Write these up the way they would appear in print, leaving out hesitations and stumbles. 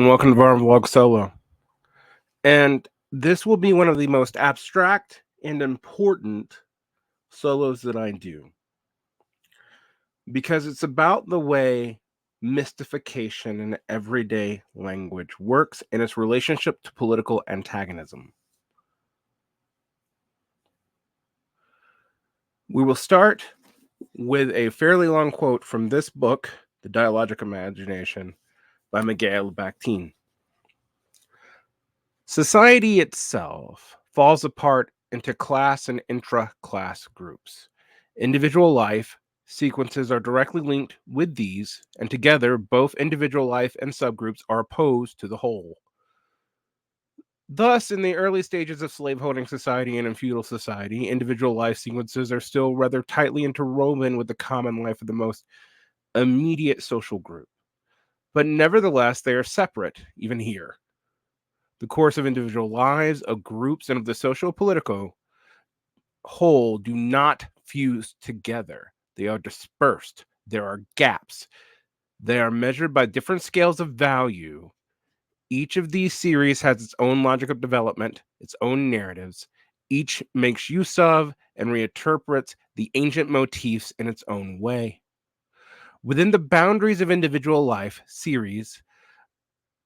welcome to Varn Vlog Solo. And this will be one of the most abstract and important solos that I do, because it's about the way mystification in everyday language works and its relationship to political antagonism. We will start with a fairly long quote from this book, The Dialogic Imagination, by Mikhail Bakhtin. Society itself falls apart into class and intra-class groups. Individual life sequences are directly linked with these, and together both individual life and subgroups are opposed to the whole. Thus, in the early stages of slaveholding society and in feudal society, individual life sequences are still rather tightly interwoven with the common life of the most immediate social group. But nevertheless, they are separate, even here. The course of individual lives, of groups, and of the socio-political whole do not fuse together. They are dispersed. There are gaps. They are measured by different scales of value. Each of these series has its own logic of development, its own narratives. Each makes use of and reinterprets the ancient motifs in its own way. Within the boundaries of individual life series,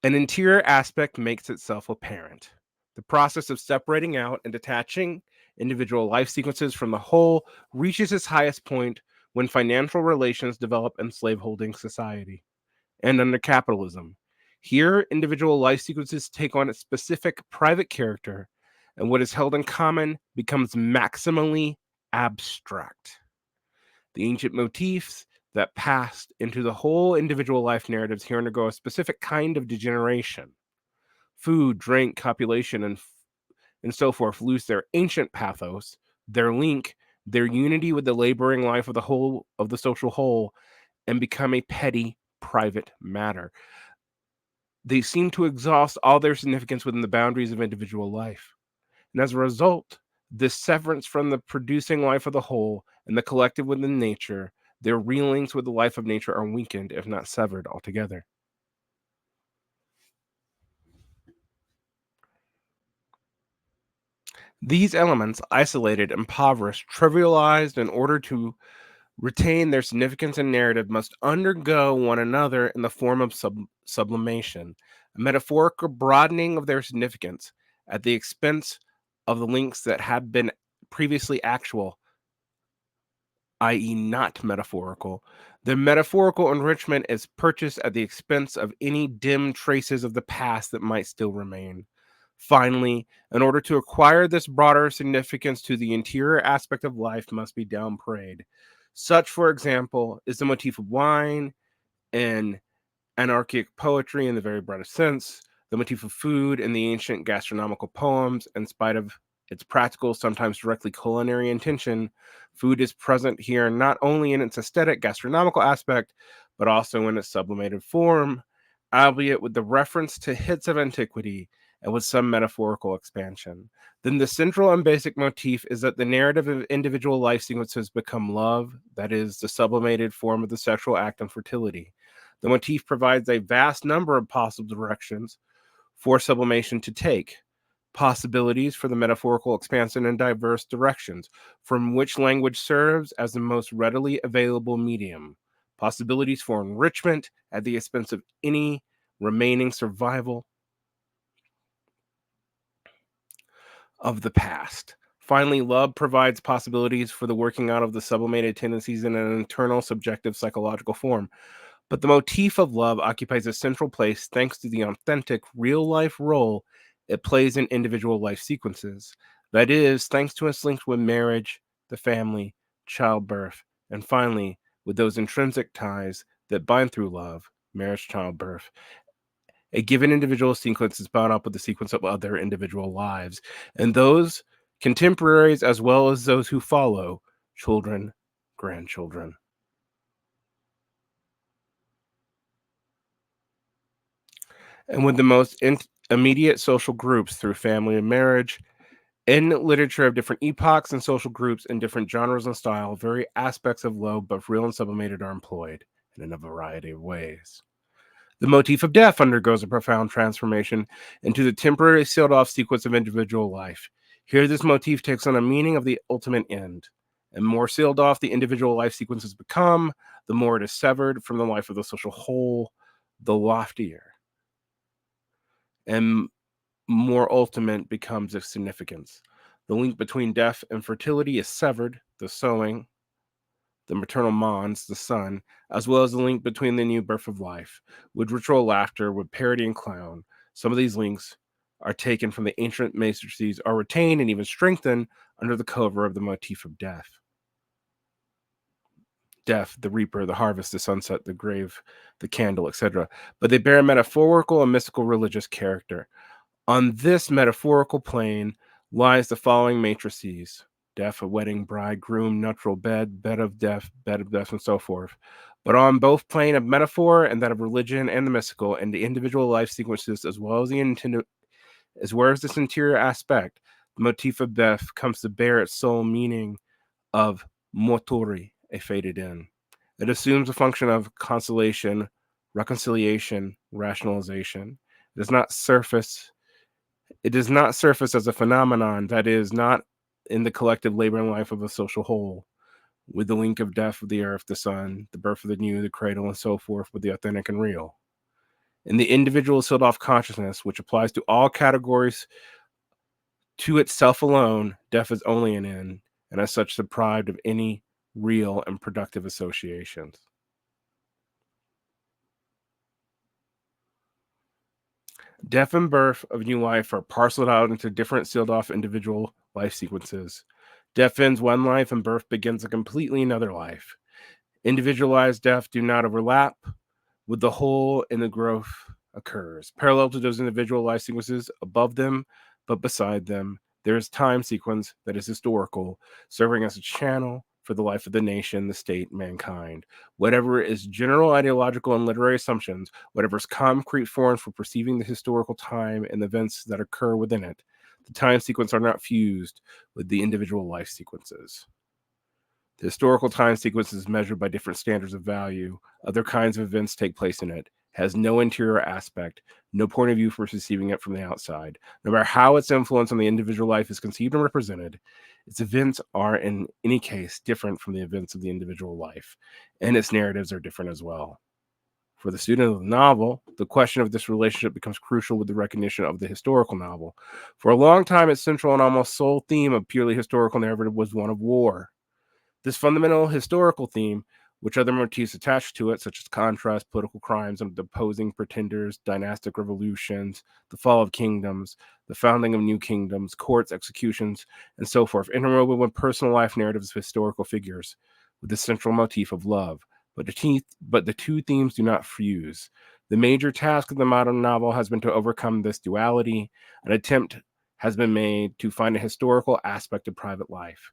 an interior aspect makes itself apparent. The process of separating out and detaching individual life sequences from the whole reaches its highest point when financial relations develop in slaveholding society and under capitalism. Here, individual life sequences take on a specific private character, and what is held in common becomes maximally abstract. The ancient motifs that passed into the whole individual life narratives here undergo a specific kind of degeneration. Food, drink, copulation, and so forth lose their ancient pathos, their link, their unity with the laboring life of the whole of the social whole, and become a petty private matter. They seem to exhaust all their significance within the boundaries of individual life. And as a result, this severance from the producing life of the whole and the collective within nature, their relinks with the life of nature are weakened, if not severed altogether. These elements, isolated, impoverished, trivialized in order to retain their significance and narrative, must undergo one another in the form of sublimation, a metaphorical broadening of their significance at the expense of the links that had been previously actual, i.e., not metaphorical. The metaphorical enrichment is purchased at the expense of any dim traces of the past that might still remain. Finally, in order to acquire this broader significance to the interior aspect of life must be downplayed. Such, for example, is the motif of wine and anarchic poetry in the very broadest sense, the motif of food in the ancient gastronomical poems. In spite of its practical, sometimes directly culinary intention, food is present here not only in its aesthetic gastronomical aspect, but also in its sublimated form, albeit with the reference to hits of antiquity and with some metaphorical expansion. Then the central and basic motif is that the narrative of individual life sequences become love, that is, the sublimated form of the sexual act and fertility. The motif provides a vast number of possible directions for sublimation to take, possibilities for the metaphorical expansion in diverse directions, from which language serves as the most readily available medium, possibilities for enrichment at the expense of any remaining survival of the past. Finally, love provides possibilities for the working out of the sublimated tendencies in an internal subjective psychological form. But the motif of love occupies a central place thanks to the authentic, real-life role it plays in individual life sequences. That is, thanks to its link with marriage, the family, childbirth, and finally, with those intrinsic ties that bind through love, marriage, childbirth. A given individual sequence is bound up with the sequence of other individual lives, and those contemporaries as well as those who follow, children, grandchildren. And with the most immediate social groups through family and marriage. In literature of different epochs and social groups in different genres and style, very aspects of love, both real and sublimated, are employed, and in a variety of ways. The motif of death undergoes a profound transformation into the temporary sealed off sequence of individual life. Here, this motif takes on a meaning of the ultimate end. And more sealed off the individual life sequences become, the more it is severed from the life of the social whole, the loftier and more ultimate becomes its significance. The link between death and fertility is severed, the sowing, the maternal mons, the son, as well as the link between the new birth of life, with ritual laughter, with parody and clown. Some of these links are taken from the ancient matrices, are retained and even strengthened under the cover of the motif of death. Death, the reaper, the harvest, the sunset, the grave, the candle, etc. But they bear a metaphorical and mystical religious character. On this metaphorical plane lies the following matrices: death, a wedding, bride, groom, nuptial bed, bed of death, and so forth. But on both plane of metaphor and that of religion and the mystical and the individual life sequences, as well as this interior aspect, the motif of death comes to bear its sole meaning of motori, a faded in. It assumes a function of consolation, reconciliation, rationalization. It does not surface as a phenomenon that is not in the collective labor and life of a social whole, with the link of death of the earth, the sun, the birth of the new, the cradle, and so forth, with the authentic and real. In the individual sealed off consciousness, which applies to all categories to itself alone, death is only an end, and as such deprived of any real and productive associations. Death and birth of new life are parceled out into different sealed off individual life sequences. Death ends one life and birth begins a completely another life. Individualized death do not overlap with the whole, and the growth occurs. Parallel to those individual life sequences above them, but beside them, there is time sequence that is historical, serving as a channel for the life of the nation, the state, mankind. Whatever is general ideological and literary assumptions, whatever is concrete forms for perceiving the historical time and the events that occur within it, the time sequence are not fused with the individual life sequences. The historical time sequence is measured by different standards of value. Other kinds of events take place in it. Has no interior aspect, no point of view for perceiving it from the outside. No matter how its influence on the individual life is conceived and represented, its events are in any case different from the events of the individual life, and its narratives are different as well. For the student of the novel, the question of this relationship becomes crucial with the recognition of the historical novel. For a long time, its central and almost sole theme of purely historical narrative was one of war. This fundamental historical theme, which other motifs attached to it, such as contrast, political crimes, and opposing pretenders, dynastic revolutions, the fall of kingdoms, the founding of new kingdoms, courts, executions, and so forth, interwoven with personal life narratives of historical figures, with the central motif of love. But the two themes do not fuse. The major task of the modern novel has been to overcome this duality. An attempt has been made to find a historical aspect of private life,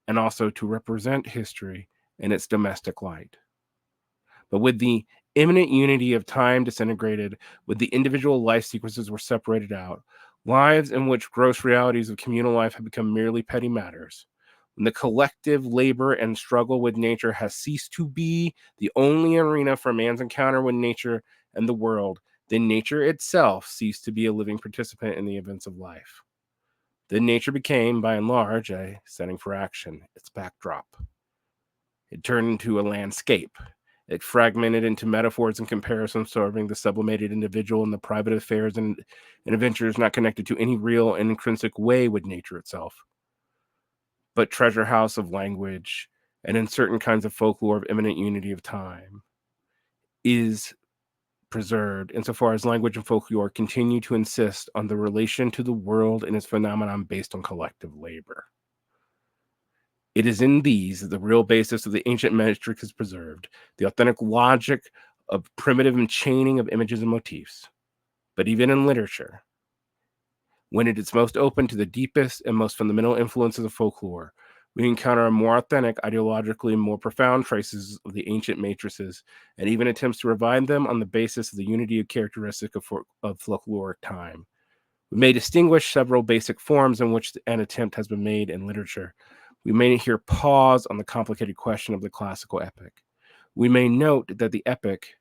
and also to represent history in its domestic light. But with the imminent unity of time disintegrated, with the individual life sequences were separated out, lives in which gross realities of communal life have become merely petty matters, when the collective labor and struggle with nature has ceased to be the only arena for man's encounter with nature and the world, then nature itself ceased to be a living participant in the events of life. Then nature became, by and large, a setting for action, its backdrop. It turned into a landscape. It fragmented into metaphors and comparisons, serving the sublimated individual in the private affairs and adventures not connected to any real and intrinsic way with nature itself, but treasure house of language, and in certain kinds of folklore of imminent unity of time, is preserved insofar as language and folklore continue to insist on the relation to the world and its phenomenon based on collective labor. It is in these that the real basis of the ancient metric is preserved, the authentic logic of primitive enchaining of images and motifs. But even in literature, when it is most open to the deepest and most fundamental influences of folklore, we encounter a more authentic, ideologically more profound traces of the ancient matrices, and even attempts to revive them on the basis of the unity of characteristic of folkloric time. We may distinguish several basic forms in which an attempt has been made in literature. We may here pause on the complicated question of the classical epic. We may note that the epic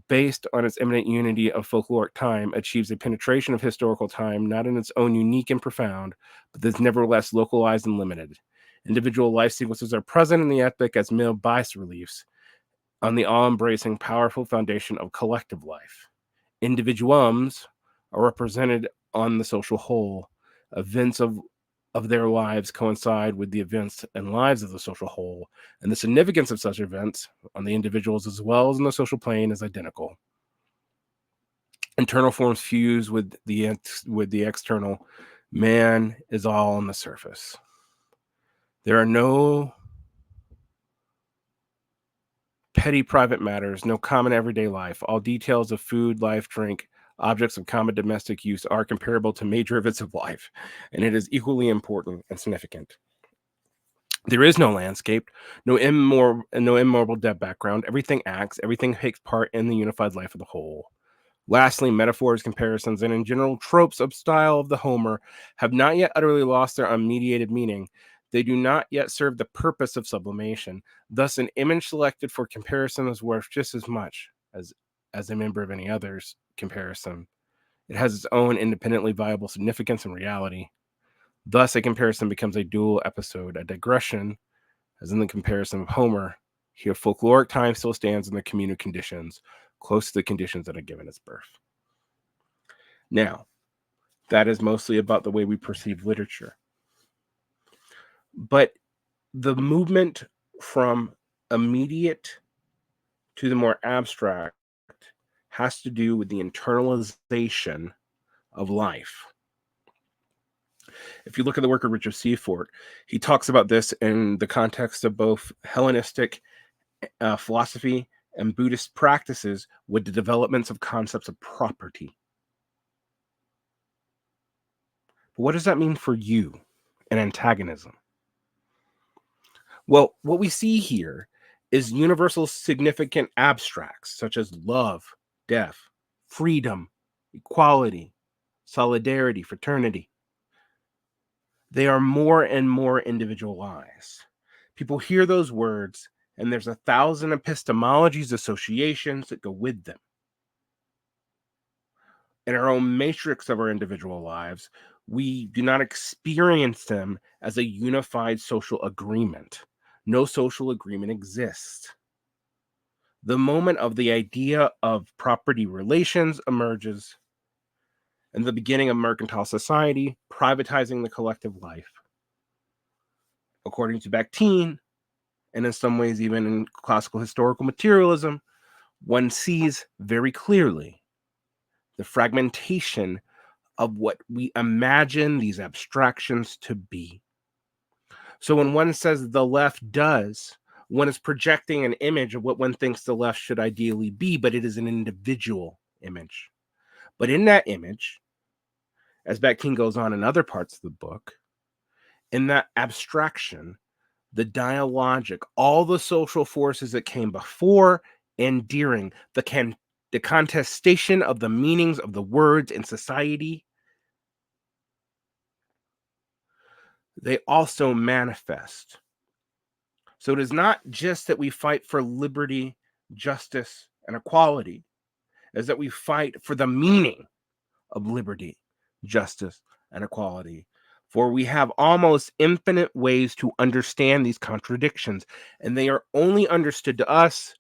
based on its immanent unity of folkloric time, achieves a penetration of historical time, not in its own unique and profound, but is nevertheless localized and limited. Individual life sequences are present in the epic as mere bas reliefs on the all-embracing, powerful foundation of collective life. Individuums are represented on the social whole. Events of their lives coincide with the events and lives of the social whole, and the significance of such events on the individuals as well as in the social plane is identical. Internal forms fuse with the external. Man is all on the surface. There are no petty private matters, no common everyday life. All details of food, life, drink, objects of common domestic use are comparable to major events of life, and it is equally important and significant. There is no landscape, no immortal dead background. Everything acts, everything takes part in the unified life of the whole. Lastly, metaphors, comparisons, and in general tropes of style of the Homer have not yet utterly lost their unmediated meaning. They do not yet serve the purpose of sublimation. Thus, an image selected for comparison is worth just as much as a member of any other's comparison. It has its own independently viable significance and reality. Thus, a comparison becomes a dual episode, a digression, as in the comparison of Homer. Here, folkloric time still stands in the communal conditions, close to the conditions that are given its birth. Now, that is mostly about the way we perceive literature. But the movement from immediate to the more abstract has to do with the internalization of life. If you look at the work of Richard Seafort, he talks about this in the context of both Hellenistic philosophy and Buddhist practices with the developments of concepts of property. But what does that mean for you and antagonism? Well, what we see here is universal significant abstracts such as love, death, freedom, equality, solidarity, fraternity. They are more and more individualized. People hear those words, and there's 1,000 epistemologies, associations that go with them. In our own matrix of our individual lives, we do not experience them as a unified social agreement. No social agreement exists. The moment of the idea of property relations emerges in the beginning of mercantile society, privatizing the collective life. According to Bakhtin, and in some ways even in classical historical materialism, one sees very clearly the fragmentation of what we imagine these abstractions to be. So when one says the left does, one is projecting an image of what one thinks the left should ideally be, but it is an individual image. But in that image, as Bakhtin goes on in other parts of the book, in that abstraction, the dialogic, all the social forces that came before and during, the contestation of the meanings of the words in society, they also manifest. So it is not just that we fight for liberty, justice, and equality, it's that we fight for the meaning of liberty, justice, and equality. For we have almost infinite ways to understand these contradictions, and they are only understood to us,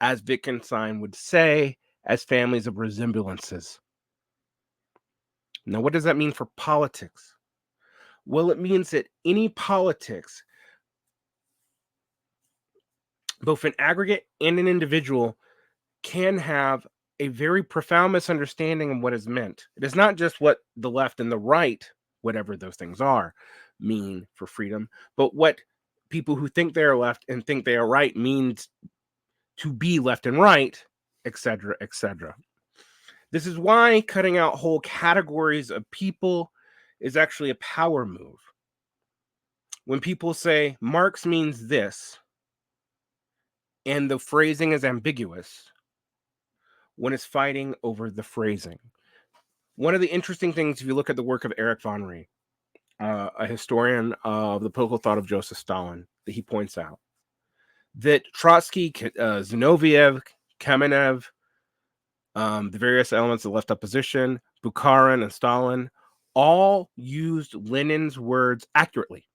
as Wittgenstein would say, as families of resemblances. Now, what does that mean for politics? Well, it means that any politics, both an aggregate and an individual, can have a very profound misunderstanding of what is meant. It is not just what the left and the right, whatever those things are, mean for freedom, but what people who think they are left and think they are right means to be left and right, etc., etc. This is why cutting out whole categories of people is actually a power move. When people say Marx means this, and the phrasing is ambiguous, one is fighting over the phrasing. One of the interesting things, if you look at the work of Erich von Wrede, a historian of the political thought of Joseph Stalin, that he points out that Trotsky, Zinoviev, Kamenev, The various elements of left opposition, Bukharin and Stalin, all used Lenin's words accurately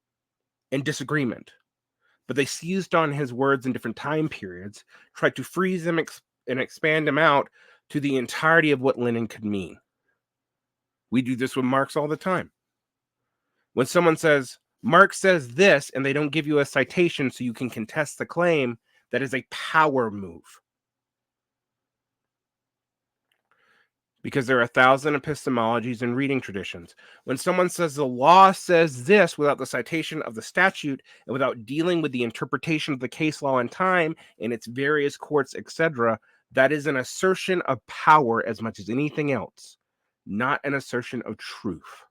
in disagreement, but they seized on his words in different time periods, tried to freeze them and expand them out to the entirety of what Lenin could mean. We do this with Marx all the time. When someone says, Marx says this, and they don't give you a citation so you can contest the claim, that is a power move. Because there are 1,000 epistemologies and reading traditions. When someone says the law says this without the citation of the statute and without dealing with the interpretation of the case law in time and its various courts, etc., that is an assertion of power as much as anything else, not an assertion of truth.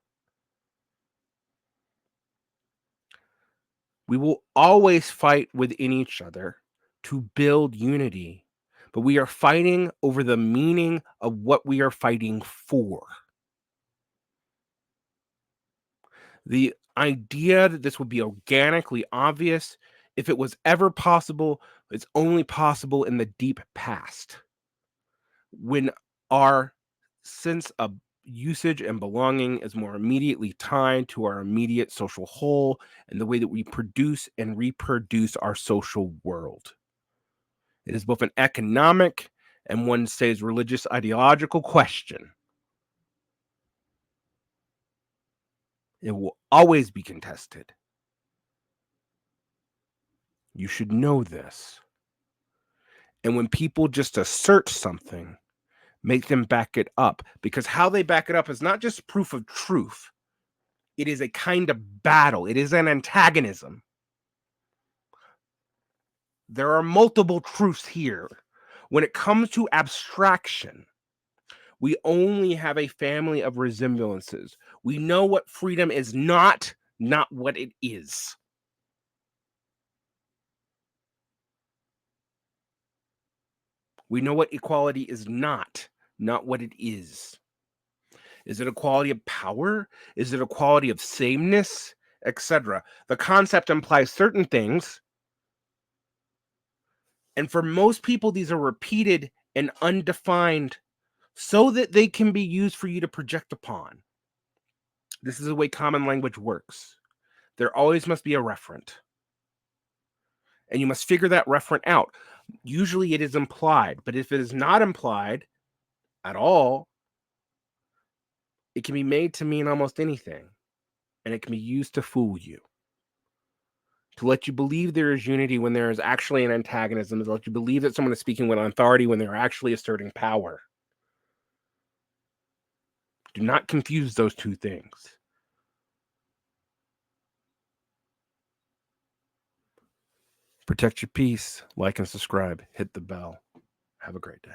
We will always fight within each other to build unity, but we are fighting over the meaning of what we are fighting for. The idea that this would be organically obvious, if it was ever possible, it's only possible in the deep past, when our sense of usage and belonging is more immediately tied to our immediate social whole and the way that we produce and reproduce our social world. It is both an economic and, one says, religious ideological question. It will always be contested. You should know this. And when people just assert something, make them back it up, because how they back it up is not just proof of truth. It is a kind of battle. It is an antagonism. There are multiple truths here. When it comes to abstraction, we only have a family of resemblances. We know what freedom is not what it is. We know what equality is not what it is. Is it a quality of power? Is it a quality of sameness, etc.? The concept implies certain things, and for most people, these are repeated and undefined so that they can be used for you to project upon. This is the way common language works. There always must be a referent, and you must figure that referent out. Usually it is implied, but if it is not implied at all, it can be made to mean almost anything, and it can be used to fool you, to let you believe there is unity when there is actually an antagonism, to let you believe that someone is speaking with authority when they're actually asserting power. Do not confuse those two things. Protect your peace, like and subscribe, hit the bell. Have a great day.